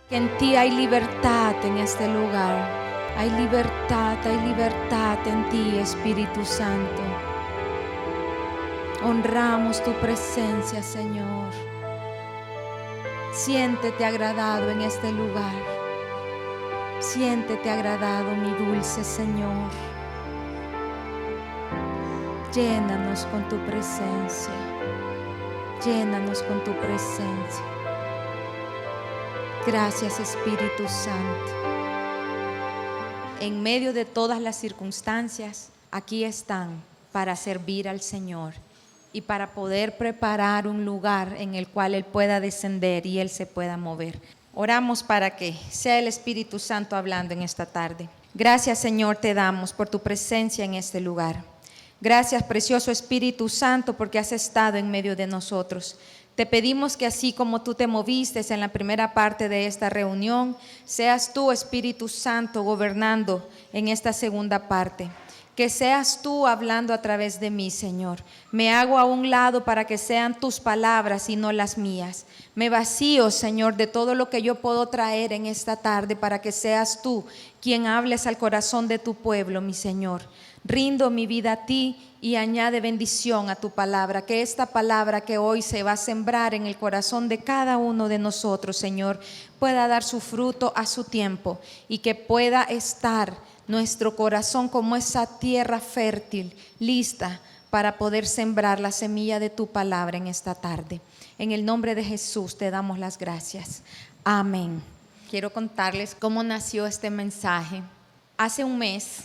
Que en ti hay libertad en este lugar. Hay libertad en ti, Espíritu Santo. Honramos tu presencia, Señor. Siéntete agradado en este lugar. Siéntete agradado, mi dulce Señor. Llénanos con tu presencia. Llénanos con tu presencia. Gracias, Espíritu Santo. En medio de todas las circunstancias, aquí están para servir al Señor y para poder preparar un lugar en el cual Él pueda descender y Él se pueda mover. Oramos para que sea el Espíritu Santo hablando en esta tarde. Gracias, Señor, te damos por tu presencia en este lugar. Gracias, precioso Espíritu Santo, porque has estado en medio de nosotros. Te pedimos que así como tú te moviste en la primera parte de esta reunión, seas tú, Espíritu Santo, gobernando en esta segunda parte. Que seas tú hablando a través de mí, Señor. Me hago a un lado para que sean tus palabras y no las mías. Me vacío, Señor, de todo lo que yo puedo traer en esta tarde para que seas tú quien hables al corazón de tu pueblo, mi Señor. Rindo mi vida a ti y añade bendición a tu palabra. Que esta palabra que hoy se va a sembrar en el corazón de cada uno de nosotros, Señor, pueda dar su fruto a su tiempo y que pueda estar nuestro corazón como esa tierra fértil, lista para poder sembrar la semilla de tu palabra en esta tarde. En el nombre de Jesús te damos las gracias. Amén. Quiero contarles cómo nació este mensaje. Hace un mes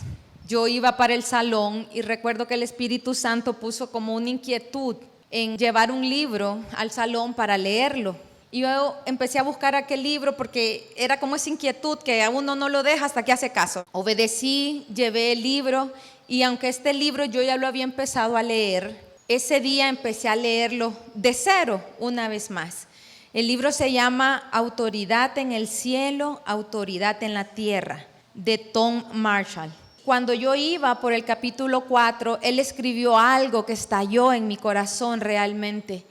yo iba para el salón y recuerdo que el Espíritu Santo puso como una inquietud en llevar un libro al salón para leerlo. Y yo empecé a buscar aquel libro porque era como esa inquietud que a uno no lo deja hasta que hace caso. Obedecí, llevé el libro y aunque este libro yo ya lo había empezado a leer, ese día empecé a leerlo de cero una vez más. El libro se llama Autoridad en el cielo, autoridad en la tierra, de Tom Marshall. Cuando yo iba por el capítulo 4, él escribió algo que estalló en mi corazón realmente.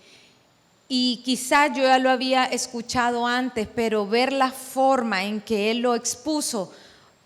Y quizás yo ya lo había escuchado antes, pero ver la forma en que él lo expuso,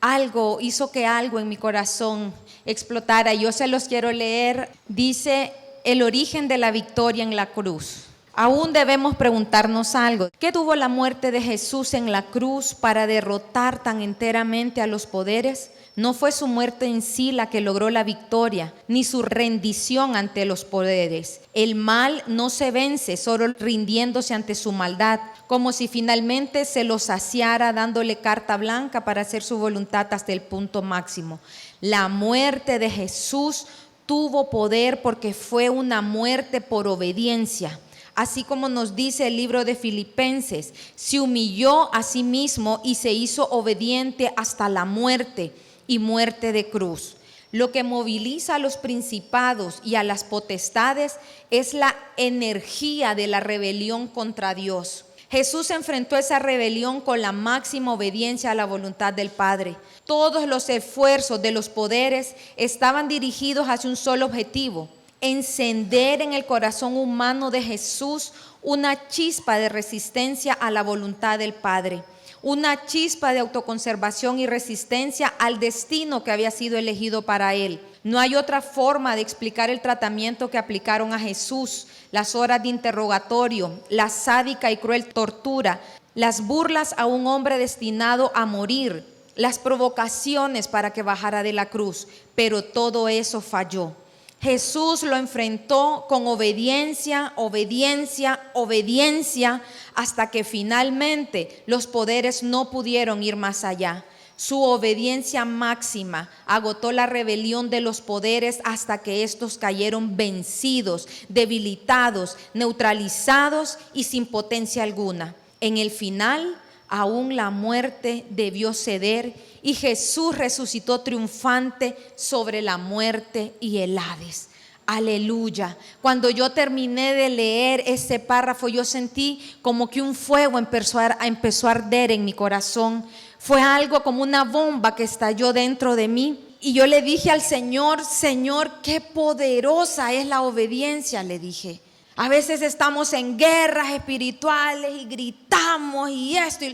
algo hizo que algo en mi corazón explotara. Yo se los quiero leer. Dice: el origen de la victoria en la cruz. Aún debemos preguntarnos algo. ¿Qué tuvo la muerte de Jesús en la cruz para derrotar tan enteramente a los poderes? No fue su muerte en sí la que logró la victoria, ni su rendición ante los poderes. El mal no se vence solo rindiéndose ante su maldad, como si finalmente se lo saciara dándole carta blanca para hacer su voluntad hasta el punto máximo. La muerte de Jesús tuvo poder porque fue una muerte por obediencia. Así como nos dice el libro de Filipenses, se humilló a sí mismo y se hizo obediente hasta la muerte y muerte de cruz. Lo que moviliza a los principados y a las potestades es la energía de la rebelión contra Dios. Jesús enfrentó esa rebelión con la máxima obediencia a la voluntad del Padre. Todos los esfuerzos de los poderes estaban dirigidos hacia un solo objetivo: encender en el corazón humano de Jesús una chispa de resistencia a la voluntad del Padre. Una chispa de autoconservación y resistencia al destino que había sido elegido para él. No hay otra forma de explicar el tratamiento que aplicaron a Jesús, las horas de interrogatorio, la sádica y cruel tortura, las burlas a un hombre destinado a morir, las provocaciones para que bajara de la cruz, pero todo eso falló. Jesús lo enfrentó con obediencia, obediencia, obediencia, hasta que finalmente los poderes no pudieron ir más allá. Su obediencia máxima agotó la rebelión de los poderes hasta que estos cayeron vencidos, debilitados, neutralizados y sin potencia alguna. En el final, aún la muerte debió ceder y Jesús resucitó triunfante sobre la muerte y el Hades. Aleluya. Cuando yo terminé de leer ese párrafo, yo sentí como que un fuego empezó a arder en mi corazón. Fue algo como una bomba que estalló dentro de mí. Y yo le dije al Señor: Señor, qué poderosa es la obediencia, le dije. A veces estamos en guerras espirituales y gritamos y esto.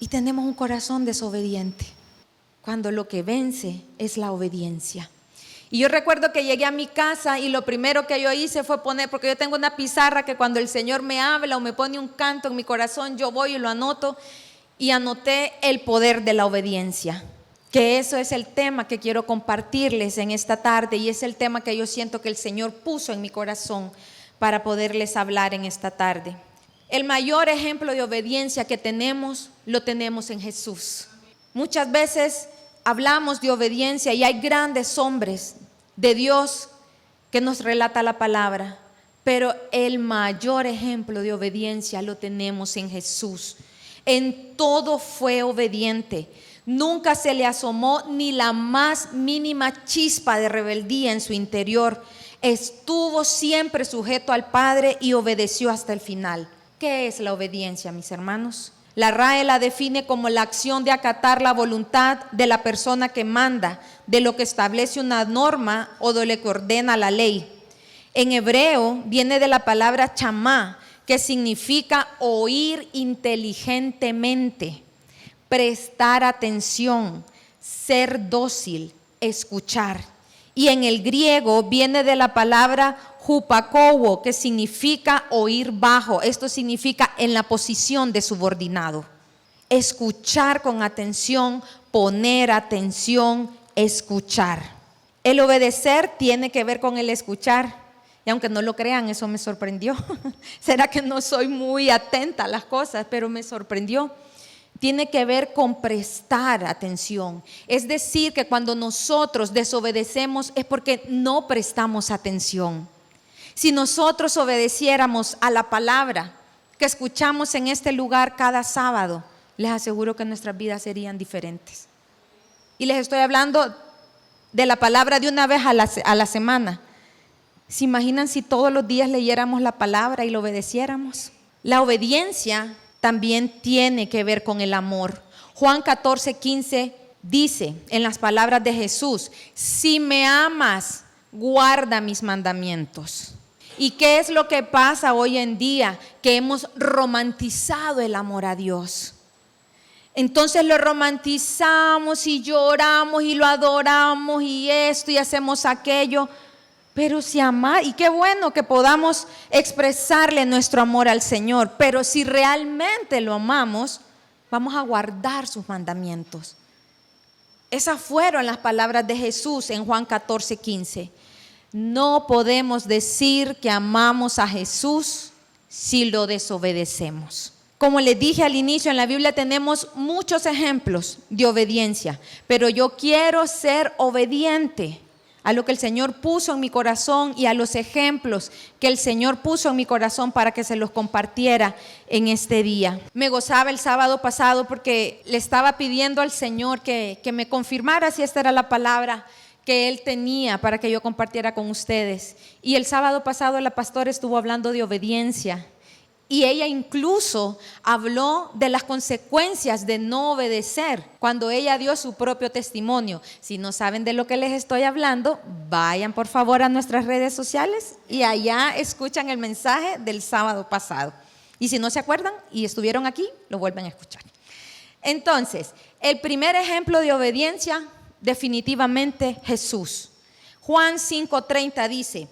y tenemos un corazón desobediente, cuando lo que vence es la obediencia. Y yo recuerdo que llegué a mi casa y lo primero que yo hice fue poner, porque yo tengo una pizarra que cuando el Señor me habla o me pone un canto en mi corazón, yo voy y lo anoto, y anoté el poder de la obediencia, que eso es el tema que quiero compartirles en esta tarde, y es el tema que yo siento que el Señor puso en mi corazón para poderles hablar en esta tarde. El mayor ejemplo de obediencia que tenemos, lo tenemos en Jesús. Muchas veces hablamos de obediencia y hay grandes hombres de Dios que nos relata la palabra, pero el mayor ejemplo de obediencia lo tenemos en Jesús. En todo fue obediente. Nunca se le asomó ni la más mínima chispa de rebeldía en su interior. Estuvo siempre sujeto al Padre y obedeció hasta el final. ¿Qué es la obediencia, mis hermanos? La RAE la define como la acción de acatar la voluntad de la persona que manda, de lo que establece una norma o de lo que ordena la ley. En hebreo viene de la palabra chamá, que significa oír inteligentemente, prestar atención, ser dócil, escuchar. Y en el griego viene de la palabra hupakowo, que significa oír bajo. Esto significa en la posición de subordinado. Escuchar con atención, poner atención, escuchar. El obedecer tiene que ver con el escuchar. Y aunque no lo crean, eso me sorprendió. Será que no soy muy atenta a las cosas, pero me sorprendió. Tiene que ver con prestar atención. Es decir, que cuando nosotros desobedecemos es porque no prestamos atención. Si nosotros obedeciéramos a la palabra que escuchamos en este lugar cada sábado, les aseguro que nuestras vidas serían diferentes. Y les estoy hablando de la palabra de una vez a la semana. ¿Se imaginan si todos los días leyéramos la palabra y lo obedeciéramos? La obediencia también tiene que ver con el amor. Juan 14:15 dice en las palabras de Jesús: si me amas, guarda mis mandamientos. ¿Y qué es lo que pasa hoy en día? Que hemos romantizado el amor a Dios. Entonces lo romantizamos y lloramos y lo adoramos y esto y hacemos aquello. Pero si amar, y qué bueno que podamos expresarle nuestro amor al Señor, pero si realmente lo amamos, vamos a guardar sus mandamientos. Esas fueron las palabras de Jesús en Juan 14:15. No podemos decir que amamos a Jesús si lo desobedecemos. Como les dije al inicio, en la Biblia tenemos muchos ejemplos de obediencia, pero yo quiero ser obediente a lo que el Señor puso en mi corazón y a los ejemplos que el Señor puso en mi corazón para que se los compartiera en este día. Me gozaba el sábado pasado porque le estaba pidiendo al Señor que me confirmara si esta era la palabra que Él tenía para que yo compartiera con ustedes. Y el sábado pasado la pastora estuvo hablando de obediencia. Y ella incluso habló de las consecuencias de no obedecer cuando ella dio su propio testimonio. Si no saben de lo que les estoy hablando, vayan por favor a nuestras redes sociales y allá escuchan el mensaje del sábado pasado. Y si no se acuerdan y estuvieron aquí, lo vuelven a escuchar. Entonces, el primer ejemplo de obediencia, definitivamente Jesús. Juan 5:30 dice,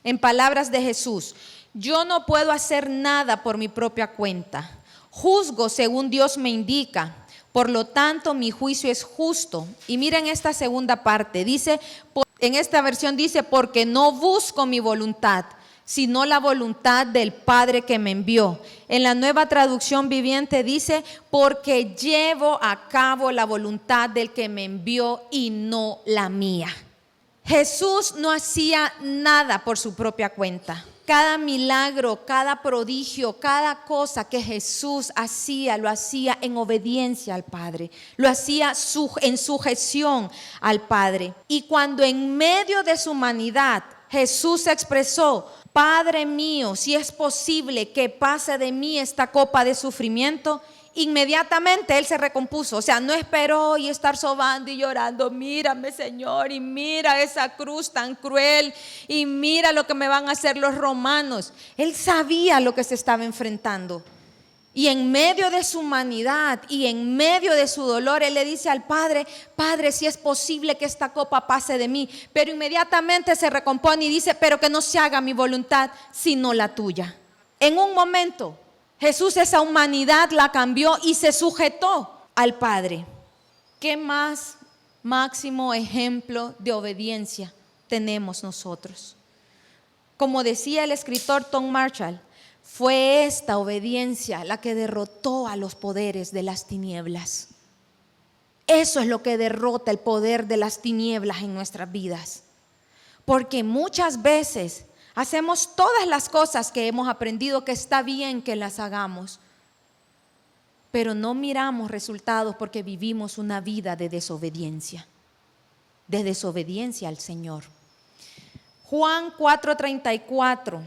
en palabras de Jesús: yo no puedo hacer nada por mi propia cuenta. Juzgo según Dios me indica. Por lo tanto, mi juicio es justo. Y miren esta segunda parte. Dice, en esta versión dice, porque no busco mi voluntad, sino la voluntad del Padre que me envió. En la Nueva Traducción Viviente dice, porque llevo a cabo la voluntad del que me envió y no la mía. Jesús no hacía nada por su propia cuenta. Cada milagro, cada prodigio, cada cosa que Jesús hacía, lo hacía en obediencia al Padre. Lo hacía en sujeción al Padre. Y cuando en medio de su humanidad Jesús expresó: Padre mío, si es posible que pase de mí esta copa de sufrimiento, inmediatamente Él se recompuso. O sea, no esperó y estar sobando y llorando: mírame, Señor, y mira esa cruz tan cruel, y mira lo que me van a hacer los romanos. Él sabía lo que se estaba enfrentando. Y en medio de su humanidad y en medio de su dolor, él le dice al Padre: Padre, si es posible que esta copa pase de mí. Pero inmediatamente se recompone y dice: pero que no se haga mi voluntad, sino la tuya. En un momento, Jesús esa humanidad la cambió y se sujetó al Padre. ¿Qué más máximo ejemplo de obediencia tenemos nosotros? Como decía el escritor Tom Marshall, fue esta obediencia la que derrotó a los poderes de las tinieblas. Eso es lo que derrota el poder de las tinieblas en nuestras vidas. Porque muchas veces hacemos todas las cosas que hemos aprendido que está bien que las hagamos, pero no miramos resultados porque vivimos una vida de desobediencia al Señor. Juan 4:34,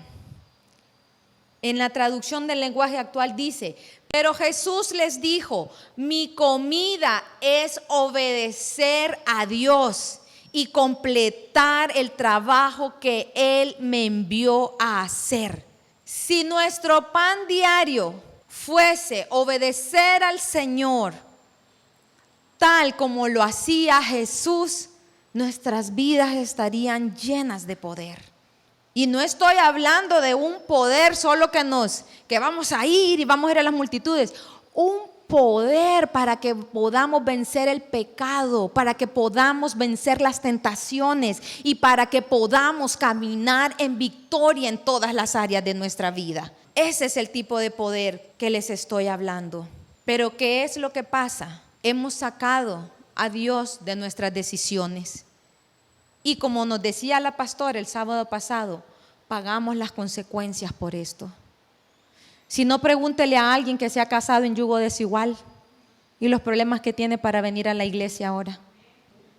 en la traducción del lenguaje actual dice: pero Jesús les dijo: mi comida es obedecer a Dios y completar el trabajo que Él me envió a hacer. Si nuestro pan diario fuese obedecer al Señor, tal como lo hacía Jesús, nuestras vidas estarían llenas de poder. Y no estoy hablando de un poder solo que vamos a ir y vamos a ir a las multitudes. Un poder para que podamos vencer el pecado, para que podamos vencer las tentaciones y para que podamos caminar en victoria en todas las áreas de nuestra vida. Ese es el tipo de poder que les estoy hablando. Pero ¿qué es lo que pasa? Hemos sacado a Dios de nuestras decisiones. Y como nos decía la pastora el sábado pasado, pagamos las consecuencias por esto. Si no, pregúntele a alguien que se ha casado en yugo desigual y los problemas que tiene para venir a la iglesia ahora.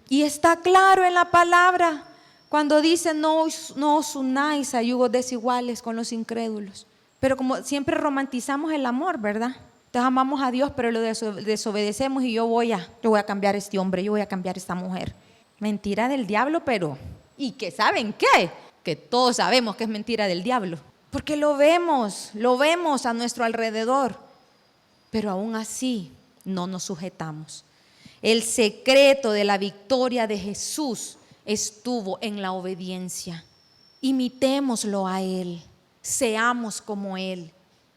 Y está claro en la palabra cuando dice: no os unáis a yugos desiguales con los incrédulos. Pero como siempre romantizamos el amor, ¿verdad? Entonces amamos a Dios, pero lo desobedecemos y yo voy a cambiar a este hombre, yo voy a cambiar a esta mujer. Mentira del diablo, pero ¿y que saben qué? Que todos sabemos que es mentira del diablo, porque lo vemos a nuestro alrededor, pero aún así no nos sujetamos. El secreto de la victoria de Jesús estuvo en la obediencia. Imitémoslo a Él, seamos como Él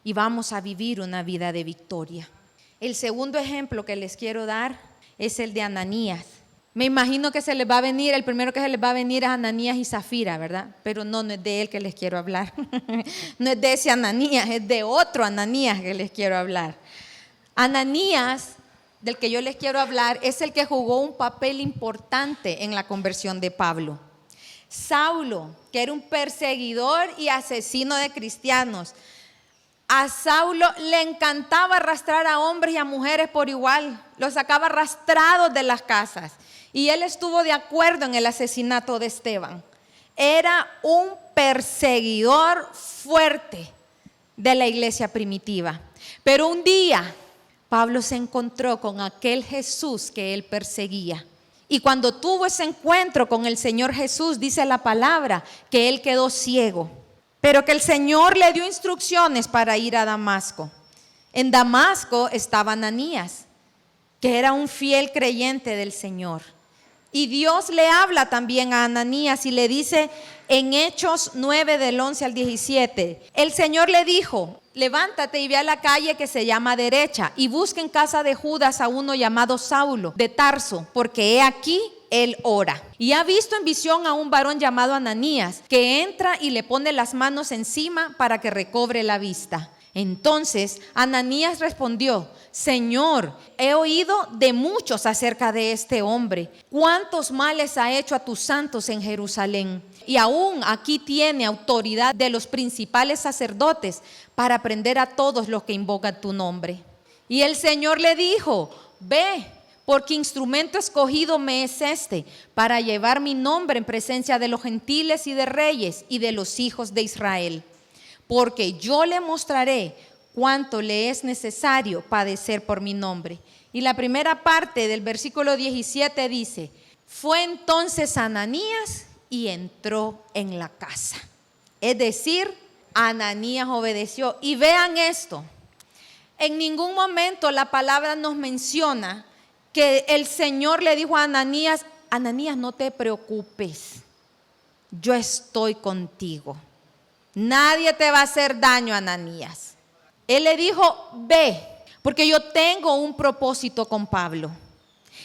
y vamos a vivir una vida de victoria. El segundo ejemplo que les quiero dar es el de Ananías. Me imagino que el primero que se les va a venir es Ananías y Zafira, ¿verdad? Pero no es de él que les quiero hablar. No es de ese Ananías, es de otro Ananías que les quiero hablar. Ananías, del que yo les quiero hablar, es el que jugó un papel importante en la conversión de Pablo. Saulo, que era un perseguidor y asesino de cristianos. A Saulo le encantaba arrastrar a hombres y a mujeres por igual. Los sacaba arrastrados de las casas. Y él estuvo de acuerdo en el asesinato de Esteban. Era un perseguidor fuerte de la iglesia primitiva. Pero un día Pablo se encontró con aquel Jesús que él perseguía. Y cuando tuvo ese encuentro con el Señor Jesús, dice la palabra que él quedó ciego, pero que el Señor le dio instrucciones para ir a Damasco. En Damasco estaba Ananías, que era un fiel creyente del Señor. Y Dios le habla también a Ananías y le dice en Hechos 9 del 11 al 17, el Señor le dijo: levántate y ve a la calle que se llama Derecha y busca en casa de Judas a uno llamado Saulo de Tarso, porque he aquí él ora. Y ha visto en visión a un varón llamado Ananías, que entra y le pone las manos encima para que recobre la vista. Entonces Ananías respondió: Señor, he oído de muchos acerca de este hombre, cuántos males ha hecho a tus santos en Jerusalén, y aún aquí tiene autoridad de los principales sacerdotes para prender a todos los que invocan tu nombre. Y el Señor le dijo: ve, porque instrumento escogido me es este, para llevar mi nombre en presencia de los gentiles y de reyes y de los hijos de Israel. Porque yo le mostraré cuánto le es necesario padecer por mi nombre. Y la primera parte del versículo 17 dice: fue entonces Ananías y entró en la casa. Es decir, Ananías obedeció. Y vean esto, En ningún momento la palabra nos menciona que el Señor le dijo a Ananías: Ananías, no te preocupes, yo estoy contigo. Nadie te va a hacer daño, Ananías. Él le dijo: ve, porque yo tengo un propósito con Pablo.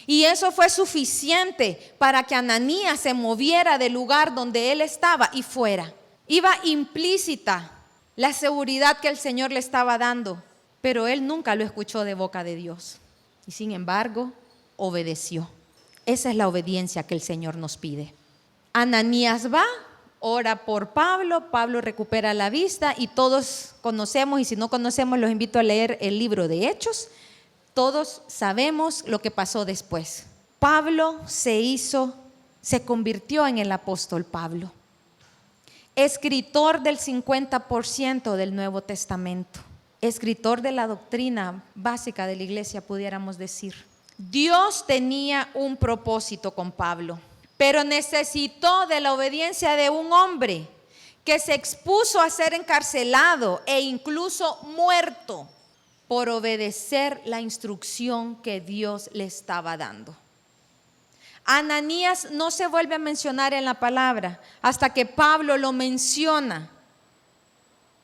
Y eso fue suficiente para que Ananías se moviera del lugar donde él estaba y fuera. Iba implícita la seguridad que el Señor le estaba dando, pero él nunca lo escuchó de boca de Dios. Y sin embargo, obedeció. Esa es la obediencia que el Señor nos pide. Ananías va, ora por Pablo, Pablo recupera la vista y todos conocemos, y si no conocemos los invito a leer el libro de Hechos. Todos sabemos lo que pasó después. Pablo se convirtió en el apóstol Pablo, escritor del 50% del Nuevo Testamento, escritor de la doctrina básica de la iglesia, pudiéramos decir. Dios tenía un propósito con Pablo, pero necesitó de la obediencia de un hombre que se expuso a ser encarcelado e incluso muerto por obedecer la instrucción que Dios le estaba dando. Ananías no se vuelve a mencionar en la palabra hasta que Pablo lo menciona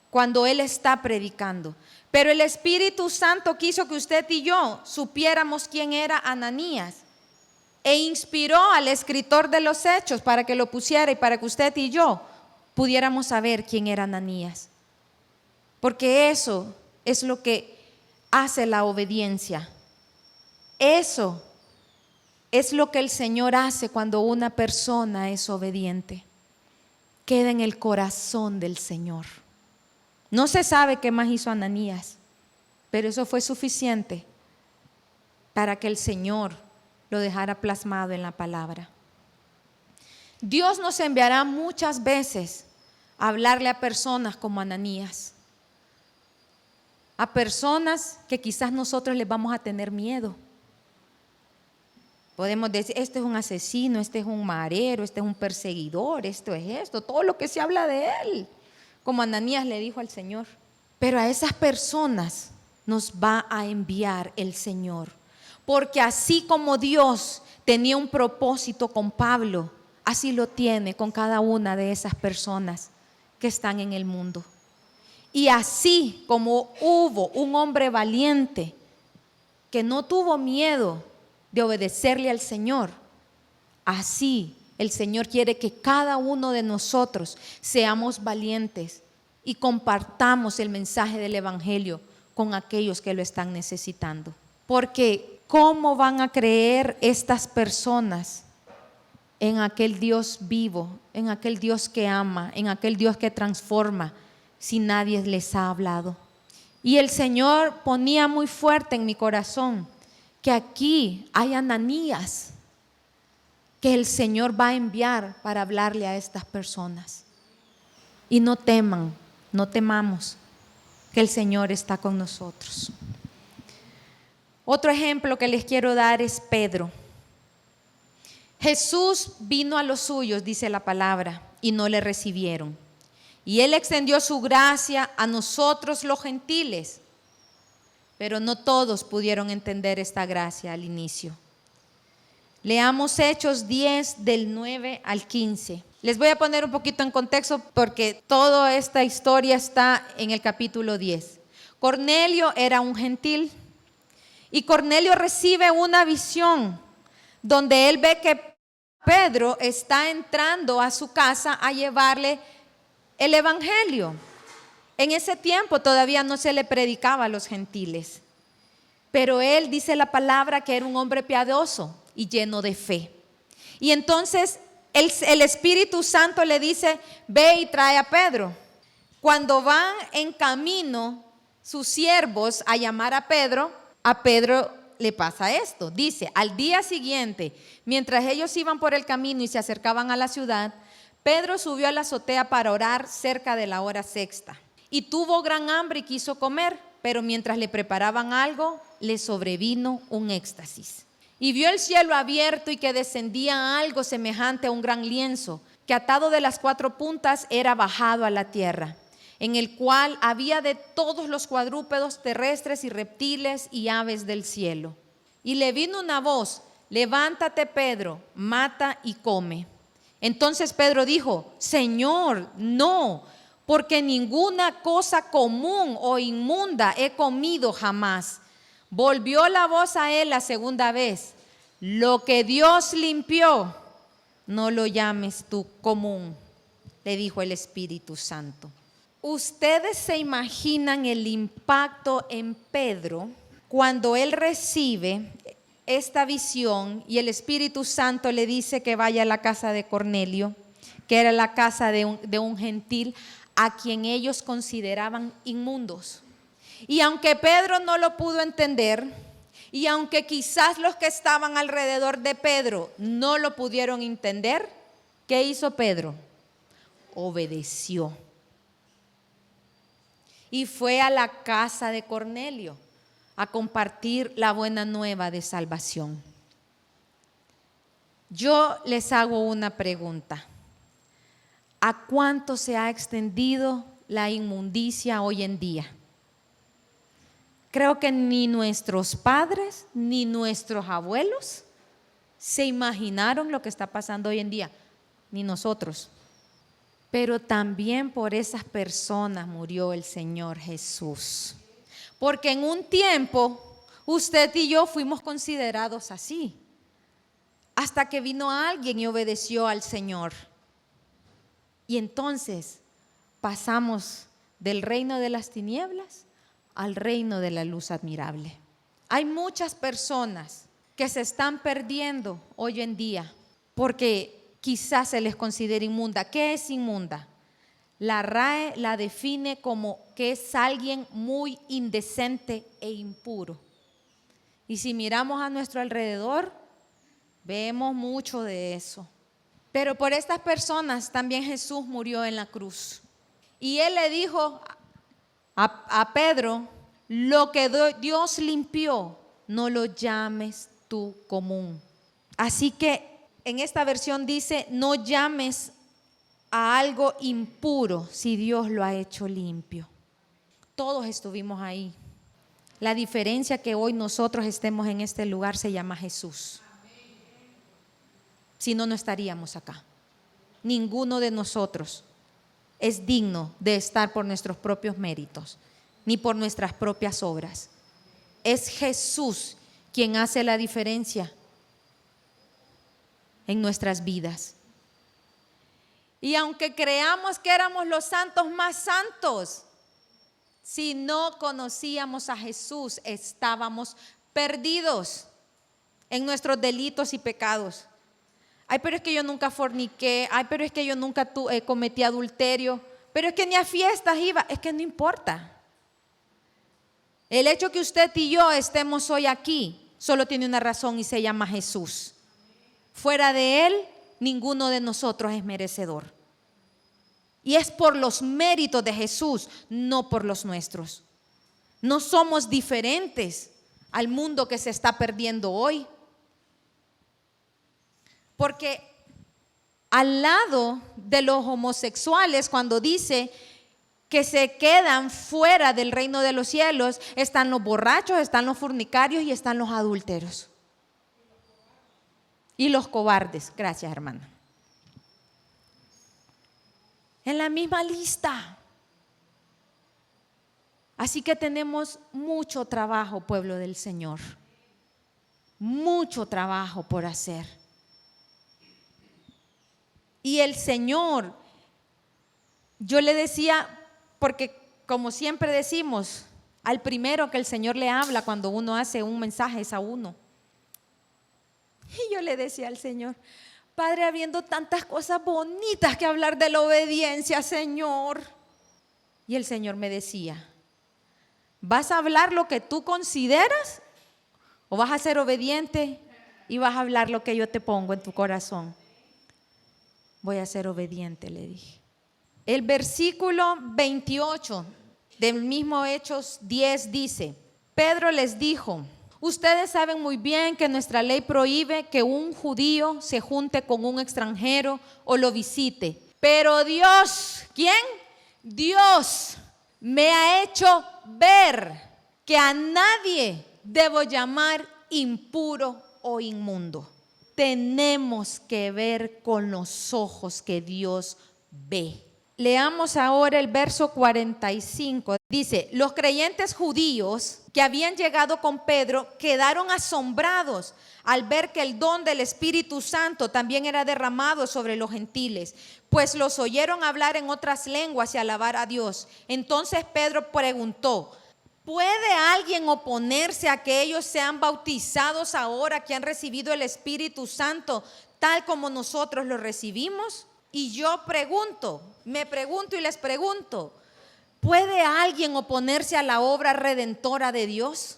cuando él está predicando. Pero el Espíritu Santo quiso que usted y yo supiéramos quién era Ananías e inspiró al escritor de los Hechos para que lo pusiera y para que usted y yo pudiéramos saber quién era Ananías. Porque eso es lo que hace la obediencia. Eso es lo que el Señor hace cuando una persona es obediente. Queda en el corazón del Señor. No se sabe qué más hizo Ananías, pero eso fue suficiente para que el Señor lo dejara plasmado en la palabra. Dios nos enviará muchas veces a hablarle a personas como Ananías, a personas que quizás nosotros les vamos a tener miedo. Podemos decir: este es un asesino, este es un marero, este es un perseguidor, esto es esto, todo lo que se habla de él, como Ananías le dijo al Señor. Pero a esas personas nos va a enviar el Señor, porque así como Dios tenía un propósito con Pablo, así lo tiene con cada una de esas personas que están en el mundo. Y así como hubo un hombre valiente que no tuvo miedo de obedecerle al Señor, así el Señor quiere que cada uno de nosotros seamos valientes y compartamos el mensaje del Evangelio con aquellos que lo están necesitando. Porque ¿cómo van a creer estas personas en aquel Dios vivo, en aquel Dios que ama, en aquel Dios que transforma, si nadie les ha hablado? Y el Señor ponía muy fuerte en mi corazón que aquí hay Ananías que el Señor va a enviar para hablarle a estas personas. Y no teman, no temamos, que el Señor está con nosotros. Otro ejemplo que les quiero dar es Pedro. Jesús vino a los suyos, dice la palabra, y no le recibieron. Y Él extendió su gracia a nosotros los gentiles, pero no todos pudieron entender esta gracia al inicio. Leamos Hechos 10 del 9 al 15. Les voy a poner un poquito en contexto porque toda esta historia está en el capítulo 10. Cornelio era un gentil y Cornelio recibe una visión donde él ve que Pedro está entrando a su casa a llevarle el evangelio. En ese tiempo todavía no se le predicaba a los gentiles, pero él, dice la palabra, que era un hombre piadoso y lleno de fe. Y entonces el Espíritu Santo le dice: ve y trae a Pedro. Cuando van en camino sus siervos a llamar a Pedro le pasa esto. Dice: al día siguiente, mientras ellos iban por el camino y se acercaban a la ciudad, Pedro subió a la azotea para orar cerca de la hora sexta. Y tuvo gran hambre y quiso comer, pero mientras le preparaban algo, le sobrevino un éxtasis. Y vio el cielo abierto y que descendía algo semejante a un gran lienzo, que atado de las 4 puntas era bajado a la tierra. en el cual había de todos los cuadrúpedos terrestres y reptiles y aves del cielo. Y le vino una voz: levántate, Pedro, mata y come. Entonces Pedro dijo: Señor, no, porque ninguna cosa común o inmunda he comido jamás. Volvió la voz a él la segunda vez: lo que Dios limpió, no lo llames tú común, le dijo el Espíritu Santo. ¿Ustedes se imaginan el impacto en Pedro cuando él recibe esta visión y el Espíritu Santo le dice que vaya a la casa de Cornelio, que era la casa de un gentil a quien ellos consideraban inmundos? Y aunque Pedro no lo pudo entender, y aunque quizás los que estaban alrededor de Pedro no lo pudieron entender, ¿qué hizo Pedro? Obedeció. Y fue a la casa de Cornelio a compartir la buena nueva de salvación. Yo les hago una pregunta: ¿a cuánto se ha extendido la inmundicia hoy en día? Creo que ni nuestros padres ni nuestros abuelos se imaginaron lo que está pasando hoy en día, ni nosotros. Pero también por esas personas murió el Señor Jesús. Porque en un tiempo usted y yo fuimos considerados así, hasta que vino alguien y obedeció al Señor. Y entonces pasamos del reino de las tinieblas al reino de la luz admirable. Hay muchas personas que se están perdiendo hoy en día porque quizás se les considera inmunda. ¿Qué es inmunda? La RAE la define como que es alguien muy indecente e impuro. Y si miramos a nuestro alrededor, vemos mucho de eso. Pero por estas personas también Jesús murió en la cruz. Y Él le dijo a Pedro: lo que Dios limpió, no lo llames tú común. Así que en esta versión dice: no llames a algo impuro si Dios lo ha hecho limpio. Todos estuvimos ahí. La diferencia que hoy nosotros estemos en este lugar se llama Jesús. Si no, no estaríamos acá. Ninguno de nosotros es digno de estar por nuestros propios méritos, ni por nuestras propias obras. Es Jesús quien hace la diferencia en nuestras vidas. Y aunque creamos que éramos los santos más santos, si no conocíamos a Jesús, estábamos perdidos en nuestros delitos y pecados. Ay, pero es que yo nunca forniqué. Ay, pero es que yo nunca cometí adulterio. Pero es que ni a fiestas iba. Es que no importa. El hecho que usted y yo estemos hoy aquí solo tiene una razón y se llama Jesús. Fuera de Él, ninguno de nosotros es merecedor. Y es por los méritos de Jesús, no por los nuestros. No somos diferentes al mundo que se está perdiendo hoy. Porque al lado de los homosexuales, cuando dice que se quedan fuera del reino de los cielos, están los borrachos, están los fornicarios y están los adúlteros. Y los cobardes. Gracias, hermana. En la misma lista. Así que tenemos mucho trabajo, pueblo del Señor. Mucho trabajo por hacer. Y el Señor, yo le decía, porque como siempre decimos, al primero que el Señor le habla cuando uno hace un mensaje es a uno. Y yo le decía al Señor: Padre, habiendo tantas cosas bonitas que hablar de la obediencia, Señor. Y el Señor me decía: ¿vas a hablar lo que tú consideras o vas a ser obediente y vas a hablar lo que yo te pongo en tu corazón? Voy a ser obediente, le dije. El versículo 28 del mismo Hechos 10 dice: Pedro les dijo: ustedes saben muy bien que nuestra ley prohíbe que un judío se junte con un extranjero o lo visite. Pero Dios, ¿quién? Dios me ha hecho ver que a nadie debo llamar impuro o inmundo. Tenemos que ver con los ojos que Dios ve. Leamos ahora el verso 45. Dice: los creyentes judíos que habían llegado con Pedro quedaron asombrados al ver que el don del Espíritu Santo también era derramado sobre los gentiles, pues los oyeron hablar en otras lenguas y alabar a Dios. Entonces Pedro preguntó: ¿puede alguien oponerse a que ellos sean bautizados ahora que han recibido el Espíritu Santo tal como nosotros lo recibimos? Y yo me pregunto y les pregunto: ¿puede alguien oponerse a la obra redentora de Dios?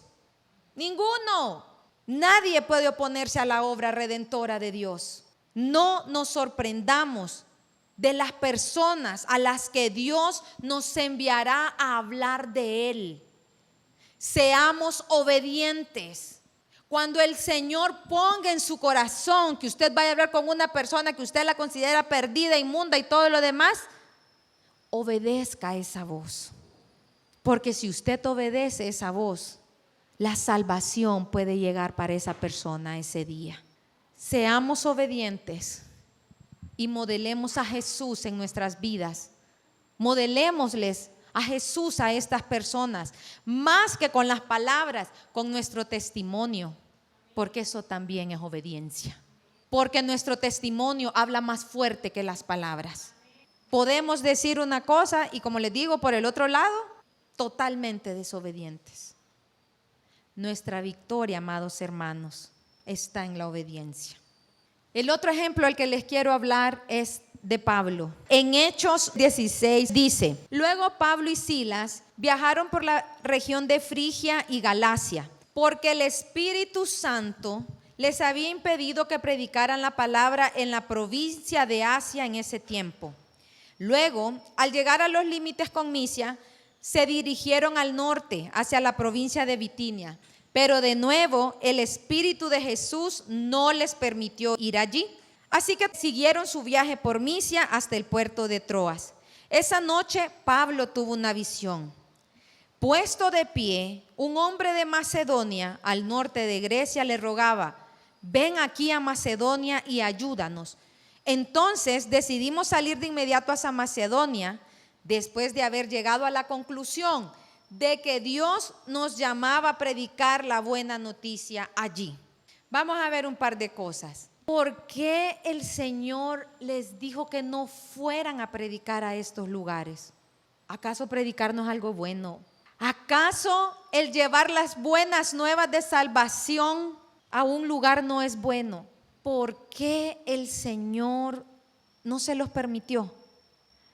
Ninguno. Nadie puede oponerse a la obra redentora de Dios. No nos sorprendamos de las personas a las que Dios nos enviará a hablar de Él. Seamos obedientes. Cuando el Señor ponga en su corazón que usted vaya a hablar con una persona que usted la considera perdida, inmunda y todo lo demás, obedezca esa voz. Porque si usted obedece esa voz, la salvación puede llegar para esa persona ese día. Seamos obedientes y modelemos a Jesús en nuestras vidas. Modelémosles a Jesús a estas personas, más que con las palabras, con nuestro testimonio, porque eso también es obediencia. Porque nuestro testimonio habla más fuerte que las palabras. Podemos decir una cosa y, como les digo, por el otro lado, totalmente desobedientes. Nuestra victoria, amados hermanos, está en la obediencia. El otro ejemplo al que les quiero hablar es de Pablo. En Hechos 16 dice: luego Pablo y Silas viajaron por la región de Frigia y Galacia, porque el Espíritu Santo les había impedido que predicaran la palabra en la provincia de Asia en ese tiempo. Luego, al llegar a los límites con Misia, se dirigieron al norte, hacia la provincia de Bitinia. Pero de nuevo, el Espíritu de Jesús no les permitió ir allí. Así que siguieron su viaje por Misia hasta el puerto de Troas. Esa noche Pablo tuvo una visión. Puesto de pie, un hombre de Macedonia, al norte de Grecia, le rogaba: ven aquí a Macedonia y ayúdanos. Entonces decidimos salir de inmediato hacia Macedonia, después de haber llegado a la conclusión de que Dios nos llamaba a predicar la buena noticia allí. Vamos a ver un par de cosas. ¿Por qué el Señor les dijo que no fueran a predicar a estos lugares? ¿Acaso predicar no es algo bueno? ¿Acaso el llevar las buenas nuevas de salvación a un lugar no es bueno? ¿Por qué el Señor no se los permitió?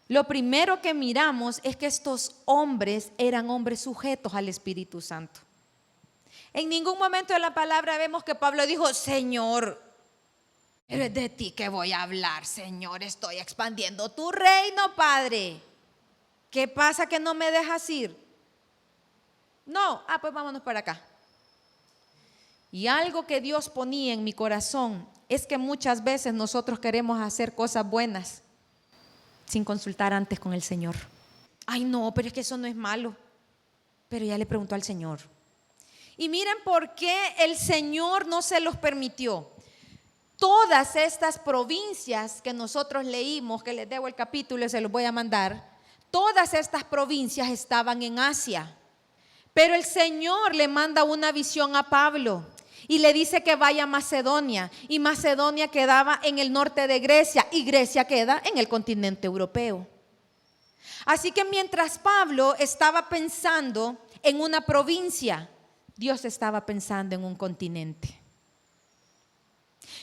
Lo primero que miramos es que estos hombres eran hombres sujetos al Espíritu Santo. En ningún momento de la palabra vemos que Pablo dijo: Señor, es de ti que voy a hablar, Señor, estoy expandiendo tu reino, Padre. ¿Qué pasa que no me dejas ir? No, pues vámonos para acá. Y algo que Dios ponía en mi corazón es que muchas veces nosotros queremos hacer cosas buenas sin consultar antes con el Señor. Ay, no, pero es que eso no es malo. Pero ya le preguntó al Señor. Y miren por qué el Señor no se los permitió. Todas estas provincias que nosotros leímos, que les debo el capítulo y se los voy a mandar, todas estas provincias estaban en Asia. Pero el Señor le manda una visión a Pablo y le dice que vaya a Macedonia. Y Macedonia quedaba en el norte de Grecia y Grecia queda en el continente europeo. Así que mientras Pablo estaba pensando en una provincia, Dios estaba pensando en un continente.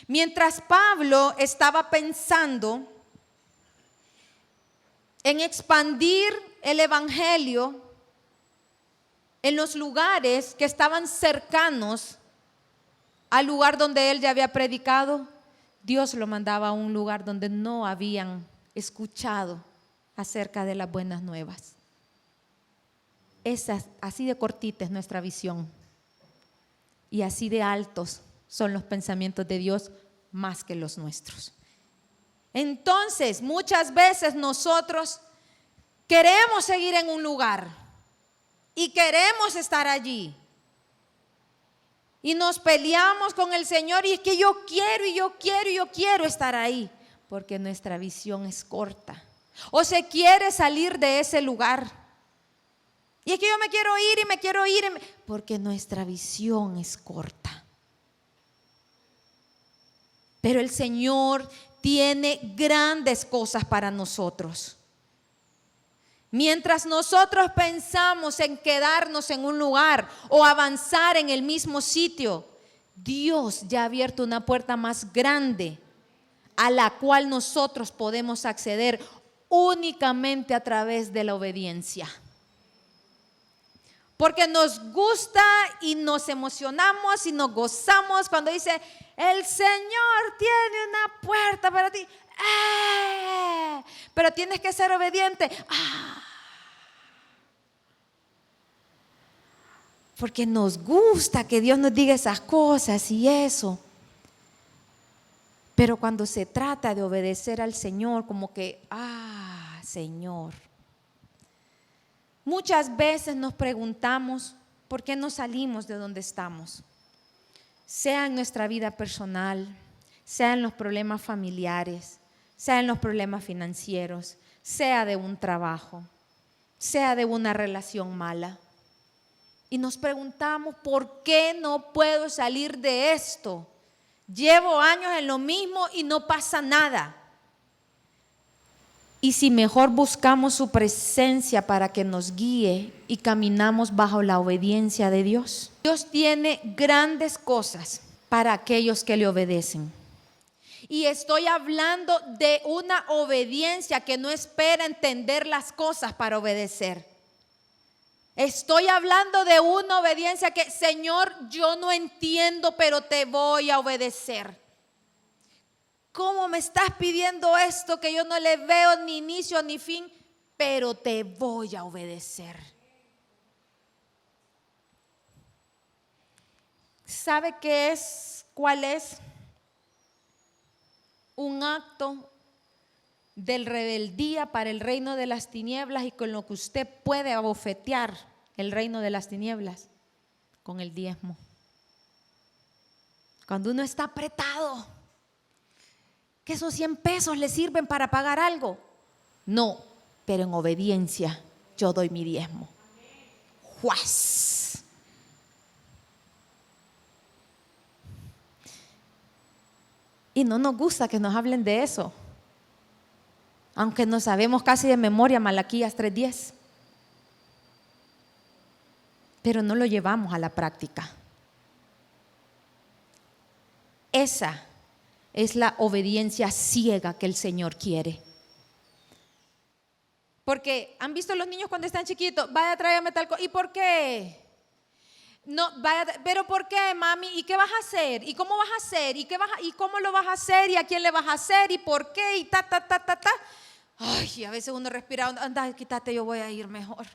Mientras Pablo estaba pensando en expandir el evangelio en los lugares que estaban cercanos al lugar donde él ya había predicado, Dios lo mandaba a un lugar donde no habían escuchado acerca de las buenas nuevas. Así de cortita es nuestra visión y así de altos son los pensamientos de Dios más que los nuestros. Entonces, muchas veces nosotros queremos seguir en un lugar y queremos estar allí. Y nos peleamos con el Señor y es que yo quiero estar ahí. Porque nuestra visión es corta. O se quiere salir de ese lugar. Y es que yo me quiero ir. Porque nuestra visión es corta. Pero el Señor tiene grandes cosas para nosotros. Mientras nosotros pensamos en quedarnos en un lugar o avanzar en el mismo sitio, Dios ya ha abierto una puerta más grande a la cual nosotros podemos acceder únicamente a través de la obediencia. Porque nos gusta y nos emocionamos y nos gozamos cuando dice, el Señor tiene una puerta para ti. Pero tienes que ser obediente. Porque nos gusta que Dios nos diga esas cosas y eso. Pero cuando se trata de obedecer al Señor, como que, Señor. Muchas veces nos preguntamos por qué no salimos de donde estamos. Sea en nuestra vida personal, sea en los problemas familiares, sea en los problemas financieros, sea de un trabajo, sea de una relación mala. Y nos preguntamos, ¿por qué no puedo salir de esto? Llevo años en lo mismo y no pasa nada. Y si mejor buscamos su presencia para que nos guíe y caminamos bajo la obediencia de Dios. Dios tiene grandes cosas para aquellos que le obedecen. Y estoy hablando de una obediencia que no espera entender las cosas para obedecer. Estoy hablando de una obediencia que, Señor, yo no entiendo, pero te voy a obedecer. ¿Cómo me estás pidiendo esto que yo no le veo ni inicio ni fin? Pero te voy a obedecer. ¿Sabe qué es? ¿Cuál es? Un acto de rebeldía para el reino de las tinieblas y con lo que usted puede abofetear el reino de las tinieblas, con el diezmo. Cuando uno está apretado, que esos 100 pesos le sirven para pagar algo. No, pero en obediencia yo doy mi diezmo. ¡Juas! Y no nos gusta que nos hablen de eso. Aunque no sabemos casi de memoria Malaquías 3:10. Pero no lo llevamos a la práctica. Esa es la obediencia ciega que el Señor quiere. Porque han visto los niños cuando están chiquitos, vaya, tráigame tal cosa. ¿Y por qué? No, vaya, pero ¿por qué, mami? ¿Y qué vas a hacer? ¿Y cómo vas a hacer? ¿Y cómo lo vas a hacer? ¿Y a quién le vas a hacer? ¿Y por qué? Y ta. Ay, a veces uno respira, anda, quítate, yo voy a ir mejor.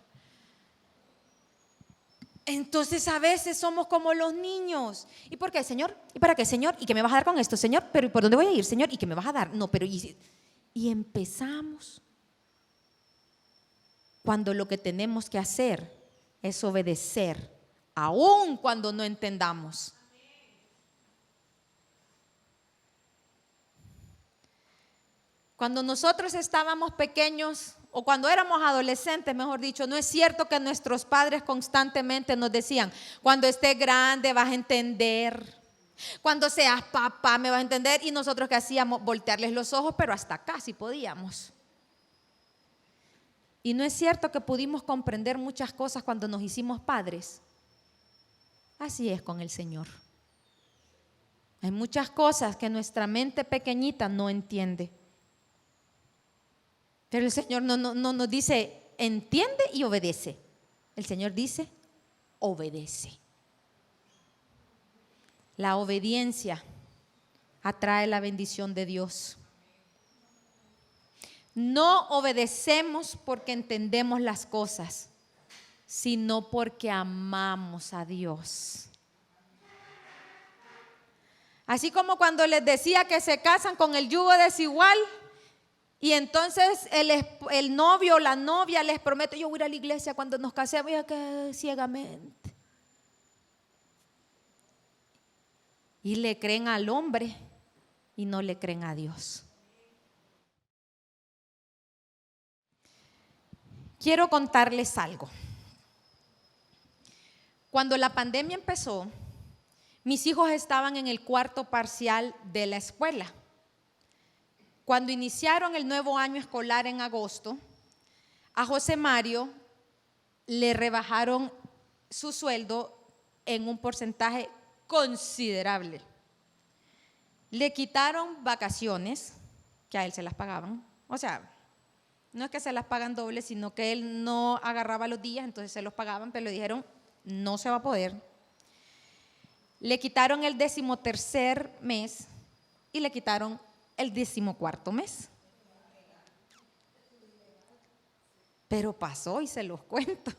Entonces a veces somos como los niños. ¿Y por qué, Señor? ¿Y para qué, Señor? ¿Y qué me vas a dar con esto, Señor? ¿Pero por dónde voy a ir, Señor? ¿Y qué me vas a dar? No, pero y empezamos cuando lo que tenemos que hacer es obedecer, aun cuando no entendamos. Cuando nosotros estábamos pequeños, o cuando éramos adolescentes, mejor dicho, no es cierto que nuestros padres constantemente nos decían, cuando estés grande vas a entender, cuando seas papá me vas a entender, y nosotros ¿qué hacíamos? Voltearles los ojos, pero hasta acá si podíamos. Y no es cierto que pudimos comprender muchas cosas cuando nos hicimos padres. Así es con el Señor. Hay muchas cosas que nuestra mente pequeñita no entiende. Pero el Señor no nos dice, entiende y obedece. El Señor dice, obedece. La obediencia atrae la bendición de Dios. No obedecemos porque entendemos las cosas, sino porque amamos a Dios. Así como cuando les decía que se casan con el yugo desigual, Y entonces el novio o la novia les promete, yo voy a ir a la iglesia cuando nos casemos, y acá ciegamente. Y le creen al hombre y no le creen a Dios. Quiero contarles algo. Cuando la pandemia empezó, mis hijos estaban en el cuarto parcial de la escuela. Cuando iniciaron el nuevo año escolar en agosto, a José Mario le rebajaron su sueldo en un porcentaje considerable. Le quitaron vacaciones, que a él se las pagaban. O sea, no es que se las pagan dobles, sino que él no agarraba los días, entonces se los pagaban, pero le dijeron, no se va a poder. Le quitaron el 13º mes y le quitaron el 14º mes. Pero pasó y se los cuento.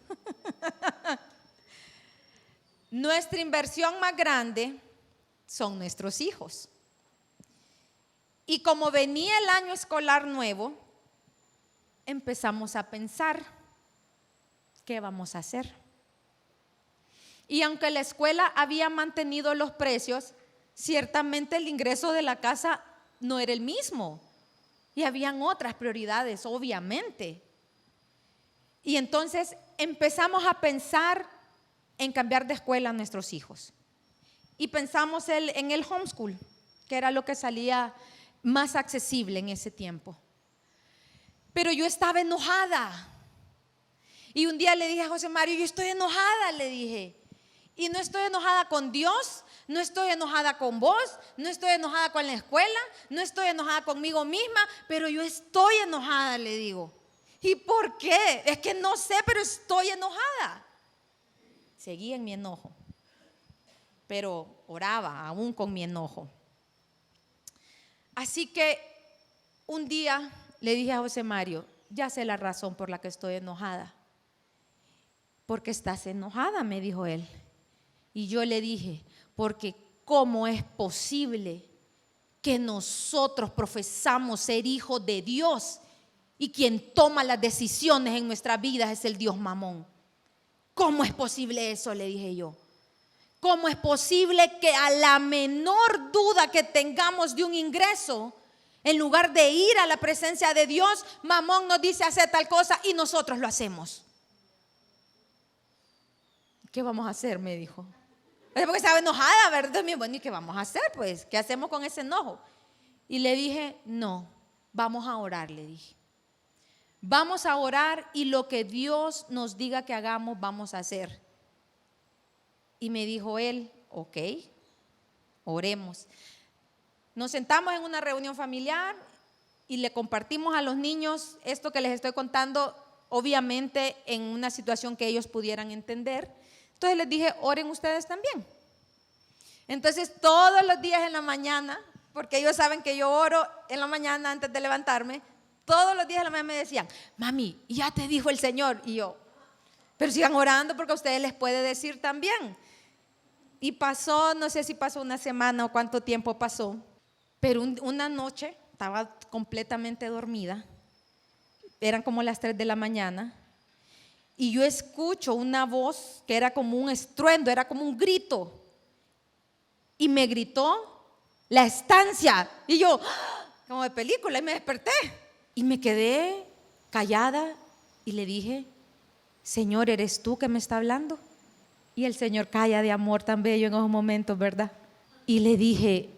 Nuestra inversión más grande son nuestros hijos. Y como venía el año escolar nuevo, empezamos a pensar, ¿qué vamos a hacer? Y aunque la escuela había mantenido los precios, ciertamente el ingreso de la casa no era el mismo. Y habían otras prioridades, obviamente. Y entonces empezamos a pensar en cambiar de escuela a nuestros hijos. Y pensamos en el homeschool, que era lo que salía más accesible en ese tiempo. Pero yo estaba enojada. Y un día le dije a José Mario, yo estoy enojada, le dije. Y no estoy enojada con Dios, no estoy enojada con vos, no estoy enojada con la escuela, no estoy enojada conmigo misma, pero yo estoy enojada, le digo. ¿Y por qué? Es que no sé, pero estoy enojada. Seguí en mi enojo, pero oraba aún con mi enojo. Así que un día le dije a José Mario, ya sé la razón por la que estoy enojada. ¿Por qué estás enojada?, me dijo él. Y yo le dije, porque ¿cómo es posible que nosotros profesamos ser hijos de Dios y quien toma las decisiones en nuestras vidas es el Dios Mamón? ¿Cómo es posible eso?, le dije yo. ¿Cómo es posible que a la menor duda que tengamos de un ingreso, en lugar de ir a la presencia de Dios, Mamón nos dice hacer tal cosa y nosotros lo hacemos? ¿Qué vamos a hacer?, me dijo. Porque estaba enojada, ¿verdad? Bueno, ¿y qué vamos a hacer? Pues, ¿qué hacemos con ese enojo? Y le dije, no, vamos a orar, le dije. Vamos a orar y lo que Dios nos diga que hagamos, vamos a hacer. Y me dijo él, ok, oremos. Nos sentamos en una reunión familiar y le compartimos a los niños esto que les estoy contando, obviamente en una situación que ellos pudieran entender. Entonces les dije, oren ustedes también. Entonces todos los días en la mañana, porque ellos saben que yo oro en la mañana antes de levantarme, todos los días en la mañana me decían, mami, ya te dijo el Señor. Y yo, pero sigan orando porque a ustedes les puede decir también. Y pasó, no sé si pasó una semana o cuánto tiempo pasó, pero una noche estaba completamente dormida, eran como las 3 de la mañana, y yo escucho una voz que era como un estruendo, era como un grito, y me gritó la estancia, y yo, como de película, y me desperté, y me quedé callada, y le dije, Señor, ¿eres tú que me está hablando? Y el Señor calla de amor tan bello en esos momentos, ¿verdad? Y le dije,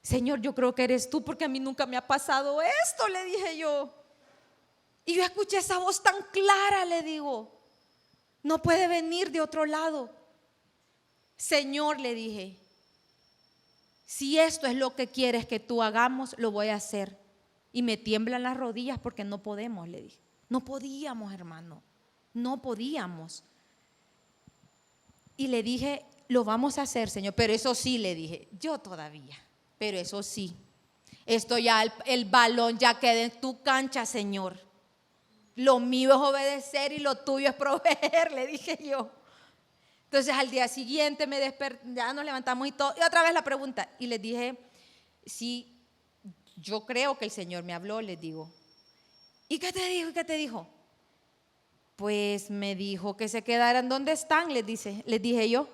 Señor, yo creo que eres tú porque a mí nunca me ha pasado esto, le dije yo. Y yo escuché esa voz tan clara, le digo, no puede venir de otro lado. Señor, le dije, si esto es lo que quieres que tú hagamos, lo voy a hacer. Y me tiemblan las rodillas porque no podemos, le dije. No podíamos, hermano, no podíamos. Y le dije, lo vamos a hacer, Señor, pero eso sí, le dije, yo todavía, pero eso sí, esto ya, el balón ya queda en tu cancha, Señor. Lo mío es obedecer y lo tuyo es proveer, le dije yo. Entonces al día siguiente ya nos levantamos y todo, y otra vez la pregunta, y les dije, si yo creo que el Señor me habló, les digo. ¿Y qué te dijo? ¿Y qué te dijo? Pues me dijo que se quedaran donde están, les dije yo.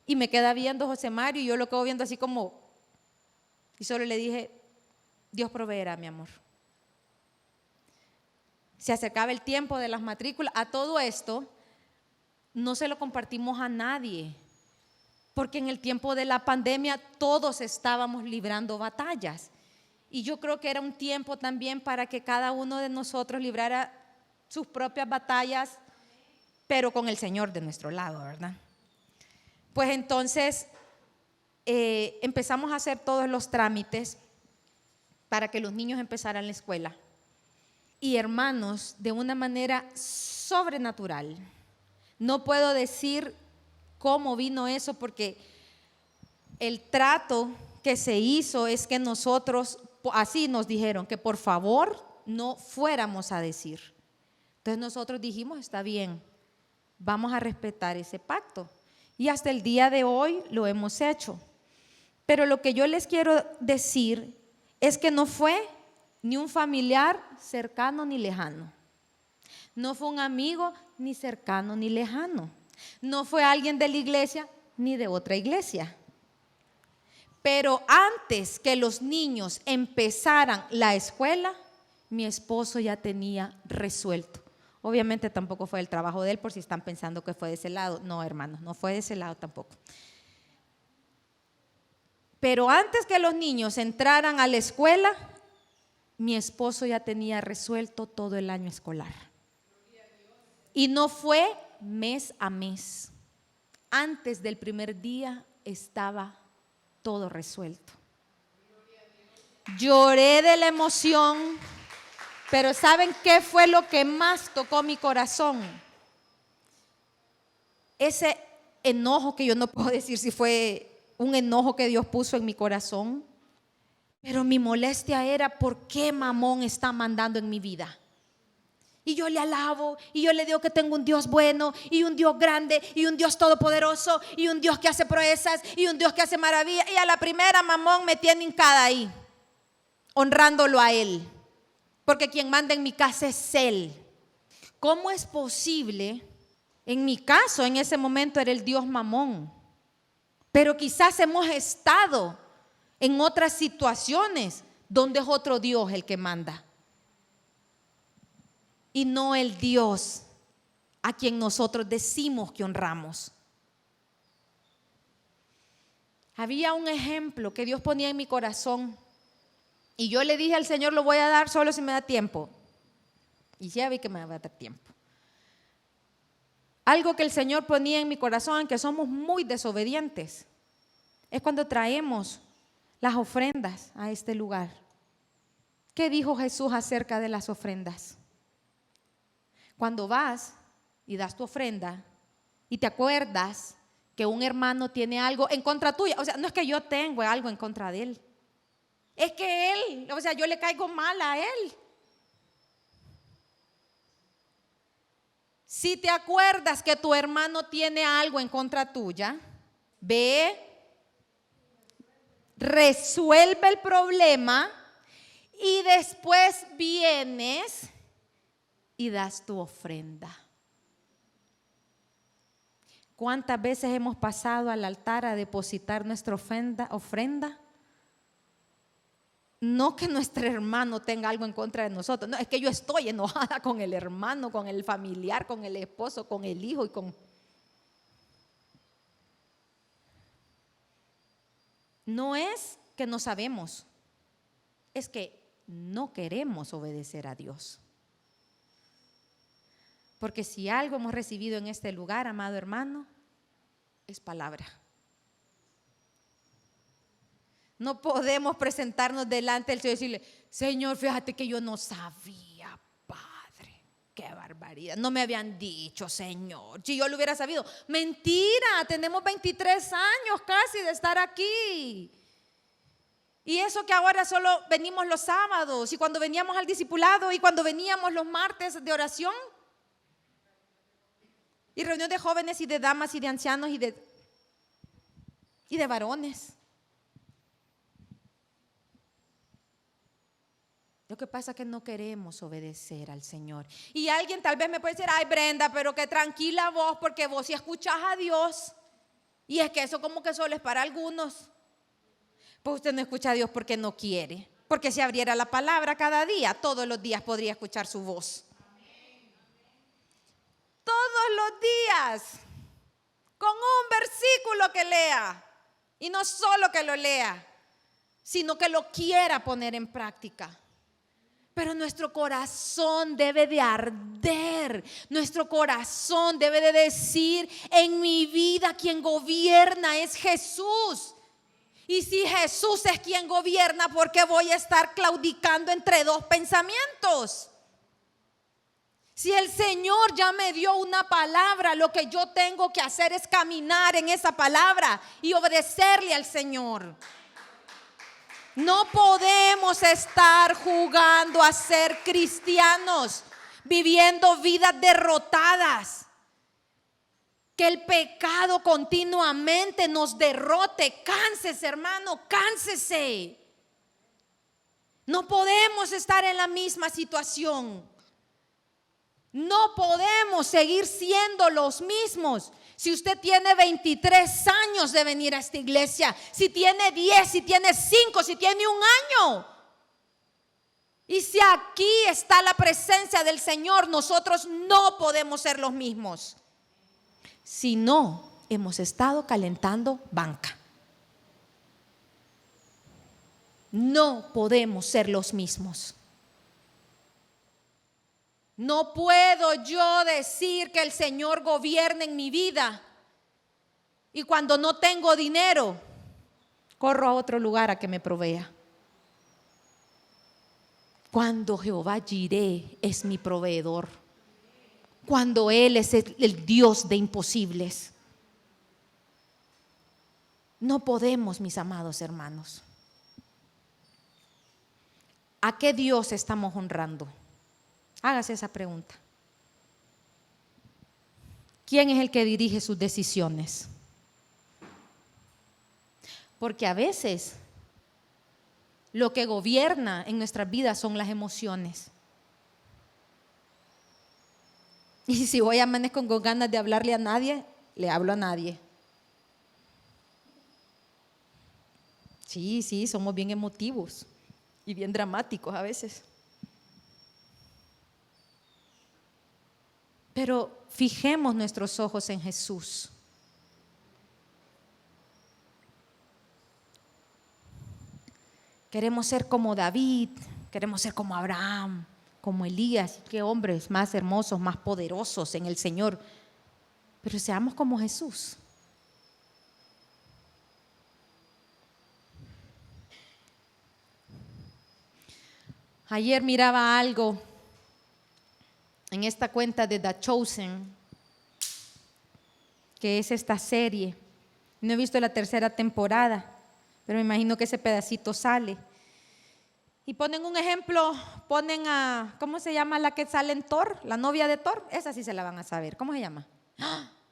Y me queda viendo José Mario y yo lo quedo viendo así como, y solo le dije, Dios proveerá, mi amor. Se acercaba el tiempo de las matrículas. A todo esto no se lo compartimos a nadie, porque en el tiempo de la pandemia todos estábamos librando batallas. Y yo creo que era un tiempo también para que cada uno de nosotros librara sus propias batallas, pero con el Señor de nuestro lado, ¿verdad? Pues entonces empezamos a hacer todos los trámites para que los niños empezaran la escuela. Y hermanos, de una manera sobrenatural, no puedo decir cómo vino eso, porque el trato que se hizo es que nosotros, así nos dijeron, que por favor no fuéramos a decir. Entonces nosotros dijimos, está bien, vamos a respetar ese pacto. Y hasta el día de hoy lo hemos hecho. Pero lo que yo les quiero decir es que no fue ni un familiar cercano ni lejano. No fue un amigo ni cercano ni lejano. No fue alguien de la iglesia ni de otra iglesia. Pero antes que los niños empezaran la escuela, mi esposo ya tenía resuelto. Obviamente tampoco fue el trabajo de él, por si están pensando que fue de ese lado. No, hermanos, no fue de ese lado tampoco. Pero antes que los niños entraran a la escuela, mi esposo ya tenía resuelto todo el año escolar. Y no fue mes a mes. Antes del primer día estaba todo resuelto. Lloré de la emoción, pero ¿saben qué fue lo que más tocó mi corazón? Ese enojo, que yo no puedo decir si fue un enojo que Dios puso en mi corazón, pero mi molestia era: ¿por qué Mamón está mandando en mi vida? Y yo le alabo y yo le digo que tengo un Dios bueno y un Dios grande y un Dios todopoderoso y un Dios que hace proezas y un Dios que hace maravillas. Y a la primera Mamón me tiene hincada ahí, honrándolo a Él, porque quien manda en mi casa es Él. ¿Cómo es posible? En mi caso, en ese momento era el Dios Mamón, pero quizás hemos estado en otras situaciones donde es otro Dios el que manda, y no el Dios a quien nosotros decimos que honramos. Había un ejemplo que Dios ponía en mi corazón y yo le dije al Señor, lo voy a dar solo si me da tiempo. Y ya vi que me va a dar tiempo. Algo que el Señor ponía en mi corazón, en que somos muy desobedientes, es cuando traemos las ofrendas a este lugar. ¿Qué dijo Jesús acerca de las ofrendas? Cuando vas y das tu ofrenda y te acuerdas que un hermano tiene algo en contra tuya, o sea, no es que yo tengo algo en contra de él, es que él, o sea, yo le caigo mal a él. Si te acuerdas que tu hermano tiene algo en contra tuya, ve, resuelve el problema y después vienes y das tu ofrenda. ¿Cuántas veces hemos pasado al altar a depositar nuestra ofrenda? No que nuestro hermano tenga algo en contra de nosotros, no, es que yo estoy enojada con el hermano, con el familiar, con el esposo, con el hijo y con... No es que no sabemos, es que no queremos obedecer a Dios. Porque si algo hemos recibido en este lugar, amado hermano, es palabra. No podemos presentarnos delante del Señor y decirle: Señor, fíjate que yo no sabía, Padre, qué barbaridad, no me habían dicho, Señor, si yo lo hubiera sabido. Mentira, tenemos 23 años casi de estar aquí. Y eso que ahora solo venimos los sábados, y cuando veníamos al discipulado, y cuando veníamos los martes de oración, y reunión de jóvenes y de damas y de ancianos y de varones. Lo que pasa es que no queremos obedecer al Señor. Y alguien tal vez me puede decir, ay Brenda, pero que tranquila vos, porque vos sí escuchás a Dios. Y es que eso como que solo es para algunos. Pues usted no escucha a Dios porque no quiere. Porque si abriera la palabra cada día, todos los días podría escuchar su voz. Todos los días, con un versículo que lea. Y no solo que lo lea, sino que lo quiera poner en práctica. Pero nuestro corazón debe de arder. Nuestro corazón debe de decir, en mi vida quien gobierna es Jesús. Y si Jesús es quien gobierna, ¿por qué voy a estar claudicando entre dos pensamientos? Si el Señor ya me dio una palabra, lo que yo tengo que hacer es caminar en esa palabra y obedecerle al Señor. No podemos estar jugando a ser cristianos, viviendo vidas derrotadas. Que el pecado continuamente nos derrote. Cánsese, hermano, cánsese. No podemos estar en la misma situación. No podemos seguir siendo los mismos. Si usted tiene 23 años de venir a esta iglesia, si tiene 10, si tiene 5, si tiene un año, y si aquí está la presencia del Señor, nosotros no podemos ser los mismos. Si no, hemos estado calentando banca. No podemos ser los mismos. No puedo yo decir que el Señor gobierne en mi vida y cuando no tengo dinero, corro a otro lugar a que me provea. Cuando Jehová Jireh es mi proveedor, cuando Él es el Dios de imposibles. No podemos, mis amados hermanos. ¿A qué Dios estamos honrando? Hágase esa pregunta. ¿Quién es el que dirige sus decisiones? Porque a veces lo que gobierna en nuestras vidas son las emociones. Y si hoy amanezco con ganas de hablarle a nadie, le hablo a nadie. Sí, somos bien emotivos y bien dramáticos a veces. Pero fijemos nuestros ojos en Jesús. Queremos ser como David, queremos ser como Abraham, como Elías. Qué hombres más hermosos, más poderosos en el Señor. Pero seamos como Jesús. Ayer miraba algo en esta cuenta de The Chosen, que es esta serie. No he visto la tercera temporada, pero me imagino que ese pedacito sale. Y ponen un ejemplo, ponen a, ¿cómo se llama la que sale en Thor? La novia de Thor, esa sí se la van a saber. ¿Cómo se llama?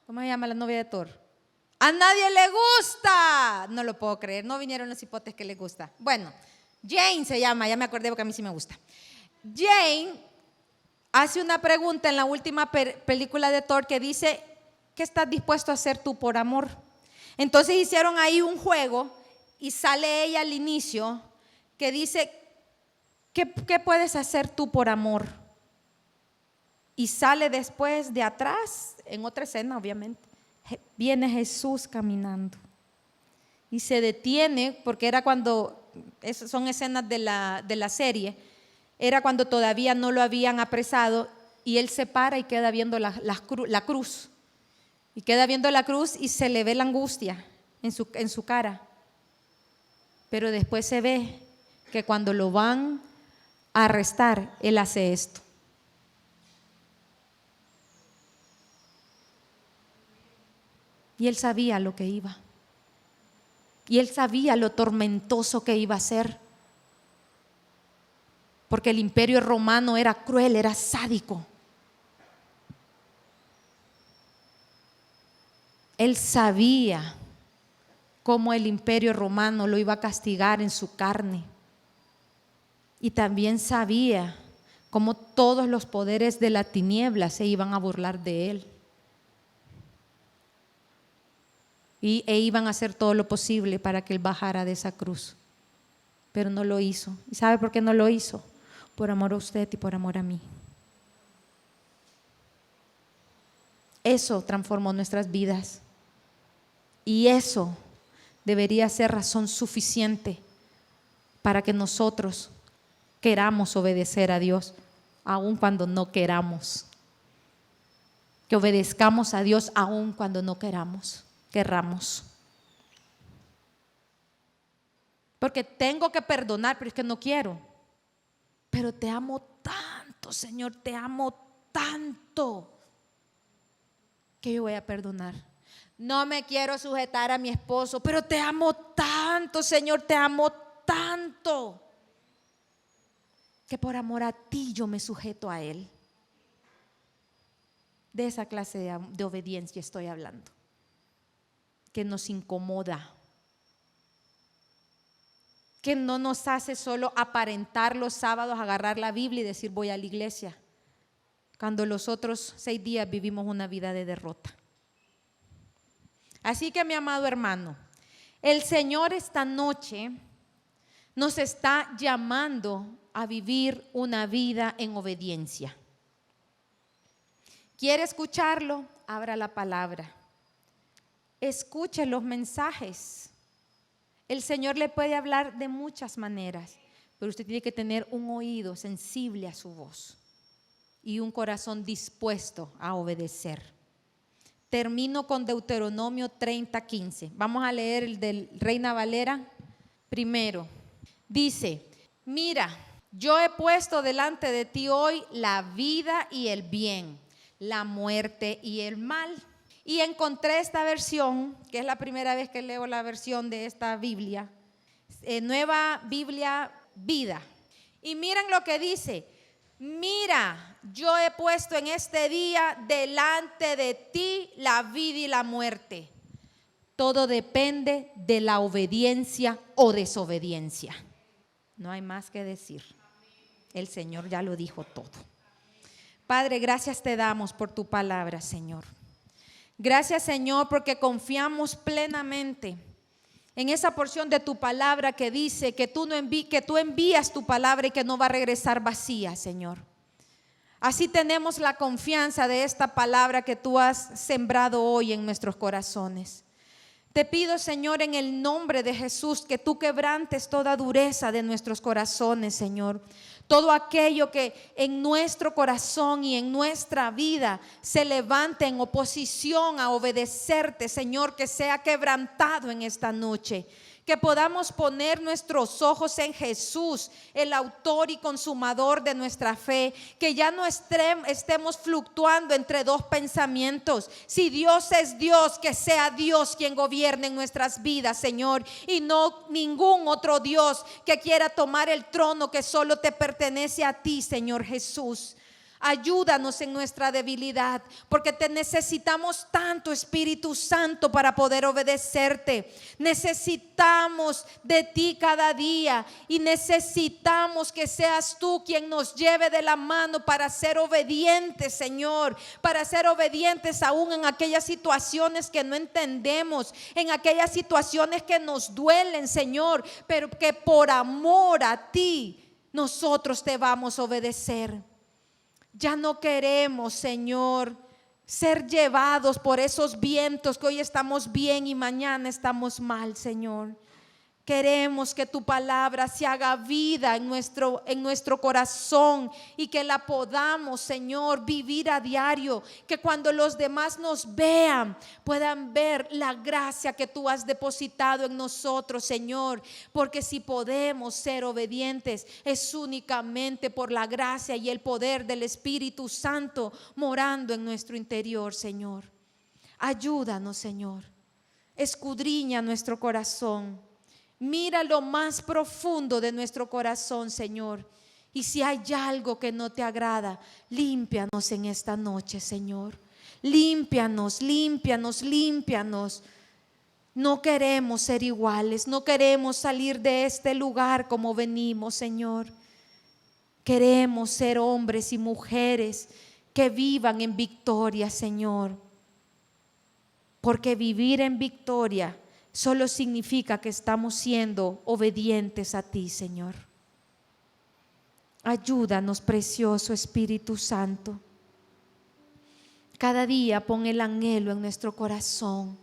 ¿Cómo se llama la novia de Thor? A nadie le gusta. No lo puedo creer, no vinieron los hipotes que les gusta. Bueno, Jane se llama, ya me acordé porque a mí sí me gusta. Jane hace una pregunta en la última película de Thor que dice, ¿qué estás dispuesto a hacer tú por amor? Entonces hicieron ahí un juego y sale ella al inicio que dice, ¿qué puedes hacer tú por amor? Y sale después de atrás, en otra escena obviamente, viene Jesús caminando y se detiene, porque era cuando, son escenas de la serie, era cuando todavía no lo habían apresado y él se para y queda viendo la cruz. Y queda viendo la cruz y se le ve la angustia en su cara. Pero después se ve que cuando lo van a arrestar, él hace esto. Y él sabía lo que iba. Y él sabía lo tormentoso que iba a ser. Porque el imperio romano era cruel, era sádico. Él sabía cómo el imperio romano lo iba a castigar en su carne. y también sabía cómo todos los poderes de la tiniebla se iban a burlar de él. E iban a hacer todo lo posible para que él bajara de esa cruz. Pero no lo hizo. ¿Y sabe por qué no lo hizo? Por amor a usted y por amor a mí. Eso transformó nuestras vidas. Y eso debería ser razón suficiente para que nosotros queramos obedecer a Dios, aun cuando no queramos. Que obedezcamos a Dios aun cuando no queramos. Porque tengo que perdonar, pero es que no quiero. Pero te amo tanto, Señor, te amo tanto, que yo voy a perdonar. No me quiero sujetar a mi esposo, pero te amo tanto, Señor, te amo tanto, que por amor a ti yo me sujeto a él. De esa clase de obediencia estoy hablando, que nos incomoda, que no nos hace solo aparentar los sábados, agarrar la Biblia y decir voy a la iglesia, cuando los otros 6 días vivimos una vida de derrota. Así que, mi amado hermano, el Señor esta noche nos está llamando a vivir una vida en obediencia. ¿Quiere escucharlo? Abra la palabra. Escuche los mensajes. El Señor le puede hablar de muchas maneras, pero usted tiene que tener un oído sensible a su voz y un corazón dispuesto a obedecer. Termino con Deuteronomio 30:15. Vamos a leer el del Reina Valera primero. Dice: mira, yo he puesto delante de ti hoy la vida y el bien, la muerte y el mal. Y encontré esta versión, que es la primera vez que leo la versión de esta Biblia, Nueva Biblia Vida. Y miren lo que dice: mira, yo he puesto en este día delante de ti la vida y la muerte. Todo depende de la obediencia o desobediencia. No hay más que decir. El Señor ya lo dijo todo. Padre, gracias te damos por tu palabra, Señor. Gracias, Señor, porque confiamos plenamente en esa porción de tu palabra que dice que tú envías tu palabra y que no va a regresar vacía, Señor. Así tenemos la confianza de esta palabra que tú has sembrado hoy en nuestros corazones. Te pido, Señor, en el nombre de Jesús, que tú quebrantes toda dureza de nuestros corazones, Señor. Todo aquello que en nuestro corazón y en nuestra vida se levante en oposición a obedecerte, Señor, que sea quebrantado en esta noche. Que podamos poner nuestros ojos en Jesús, el autor y consumador de nuestra fe. Que ya no estemos fluctuando entre dos pensamientos. Si Dios es Dios, que sea Dios quien gobierne en nuestras vidas, Señor, y no ningún otro Dios que quiera tomar el trono que solo te pertenece a ti, Señor Jesús. Ayúdanos en nuestra debilidad, porque te necesitamos tanto, Espíritu Santo, para poder obedecerte. Necesitamos de ti cada día y necesitamos que seas tú quien nos lleve de la mano para ser obedientes, Señor, para ser obedientes aún en aquellas situaciones que no entendemos, en aquellas situaciones que nos duelen, Señor, pero que por amor a ti nosotros te vamos a obedecer. Ya no queremos, Señor, ser llevados por esos vientos que hoy estamos bien y mañana estamos mal, Señor. Queremos que tu palabra se haga vida en nuestro corazón y que la podamos, Señor, vivir a diario. Que cuando los demás nos vean, puedan ver la gracia que tú has depositado en nosotros, Señor. Porque si podemos ser obedientes, es únicamente por la gracia y el poder del Espíritu Santo morando en nuestro interior, Señor. Ayúdanos, Señor. Escudriña nuestro corazón. Mira lo más profundo de nuestro corazón, Señor. Y si hay algo que no te agrada, límpianos en esta noche, Señor. Límpianos, límpianos, límpianos. No queremos ser iguales, no queremos salir de este lugar como venimos, Señor. Queremos ser hombres y mujeres que vivan en victoria, Señor. Porque vivir en victoria solo significa que estamos siendo obedientes a ti, Señor. Ayúdanos, precioso Espíritu Santo. Cada día pon el anhelo en nuestro corazón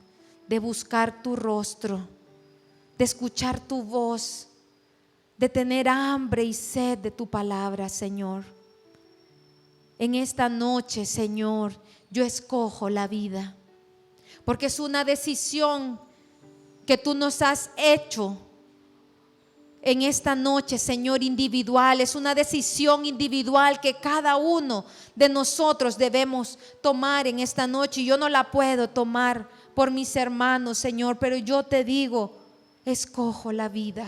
de buscar tu rostro, de escuchar tu voz, de tener hambre y sed de tu palabra, Señor. En esta noche, Señor, yo escojo la vida, porque es una decisión que tú nos has hecho en esta noche, Señor, individual. Es una decisión individual que cada uno de nosotros debemos tomar en esta noche. Yo no la puedo tomar por mis hermanos, Señor, pero yo te digo, escojo la vida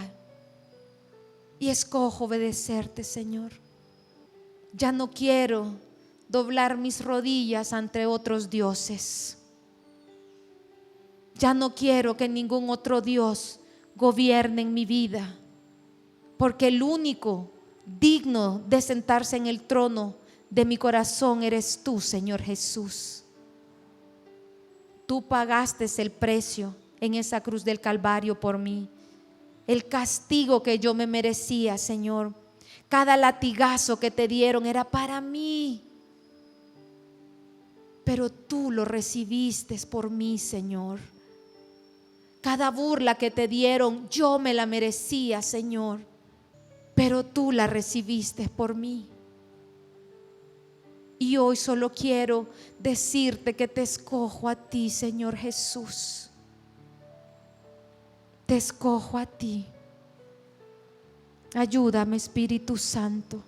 y escojo obedecerte, Señor. Ya no quiero doblar mis rodillas ante otros dioses. Ya no quiero que ningún otro Dios gobierne en mi vida, porque el único digno de sentarse en el trono de mi corazón eres tú, Señor Jesús. Tú pagaste el precio en esa cruz del Calvario por mí, el castigo que yo me merecía, Señor. Cada latigazo que te dieron era para mí, pero tú lo recibiste por mí, Señor. Cada burla que te dieron, yo me la merecía, Señor, pero tú la recibiste por mí. Y hoy solo quiero decirte que te escojo a ti, Señor Jesús. Te escojo a ti. Ayúdame, Espíritu Santo,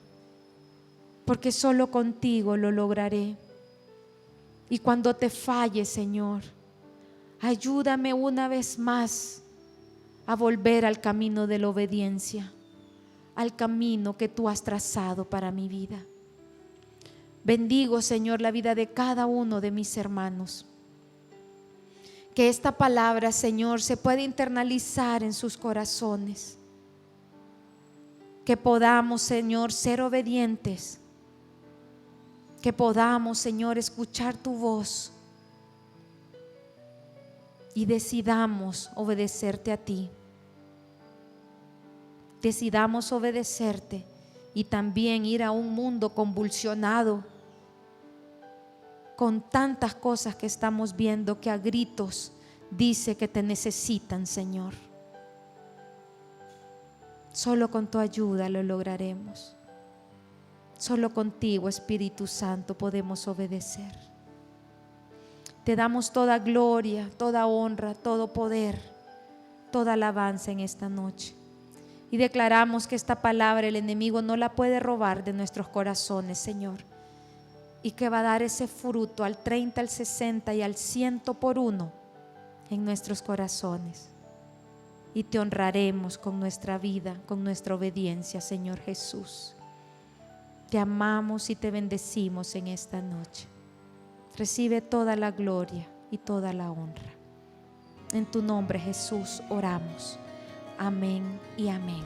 porque solo contigo lo lograré. Y cuando te falle, Señor, ayúdame una vez más a volver al camino de la obediencia, al camino que tú has trazado para mi vida. Bendigo, Señor, la vida de cada uno de mis hermanos. Que esta palabra, Señor, se pueda internalizar en sus corazones. Que podamos, Señor, ser obedientes. Que podamos, Señor, escuchar tu voz. Y decidamos obedecerte a ti. Decidamos obedecerte y también ir a un mundo convulsionado con tantas cosas que estamos viendo que a gritos dice que te necesitan, Señor. Solo con tu ayuda lo lograremos. Solo contigo, Espíritu Santo, podemos obedecer. Te damos toda gloria, toda honra, todo poder, toda alabanza en esta noche. Y declaramos que esta palabra el enemigo no la puede robar de nuestros corazones, Señor. Y que va a dar ese fruto al 30, al 60 y al 100 por uno en nuestros corazones. Y te honraremos con nuestra vida, con nuestra obediencia, Señor Jesús. Te amamos y te bendecimos en esta noche. Recibe toda la gloria y toda la honra. En tu nombre, Jesús, oramos. Amén y amén.